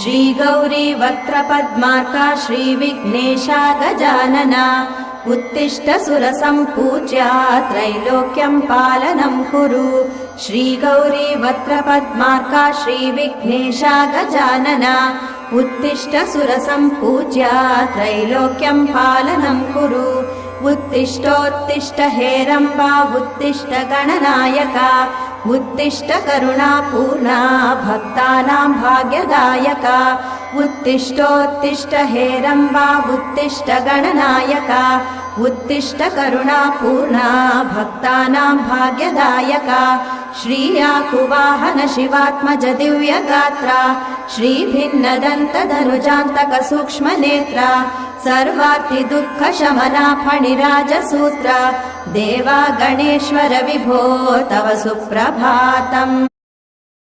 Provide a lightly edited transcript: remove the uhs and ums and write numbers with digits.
श्रीगौरी वक्त्रपद्मार्का श्रीविघ्नेशा गजानना उत्तिष्ठ सुरसम्पूज्या त्रैलोक्यं पालनं कुरु। श्रीगौरी वक्त्रपद्मार्का श्रीविघ्नेशा गजानना उत्तिष्ठ सुरसम्पूज्या त्रैलोक्यं पालनं कुरु। उत्तिष्ठोत्तिष्ठ हेरम्बा उत्तिष्ठ गणनायका उत्तिष्ठ करुणापूर्णा भक्तानां भाग्यदायका। उत्तिष्ठोत्तिष्ठ हेरम्बा उत्तिष्ठ गणनायका उत्तिष्ठ करुणापूर्णा भक्तानां भाग्यदायका। श्रीयाकुवाहन शिवात्मज दिव्यगात्रा श्रीभिन्नदन्तधनुजान्तक सूक्ष्मनेत्रा सर्वार्ति दुःखशमना फणिराजसूत्रा देवा गणेश्वर विभो तव सुप्रभातम्।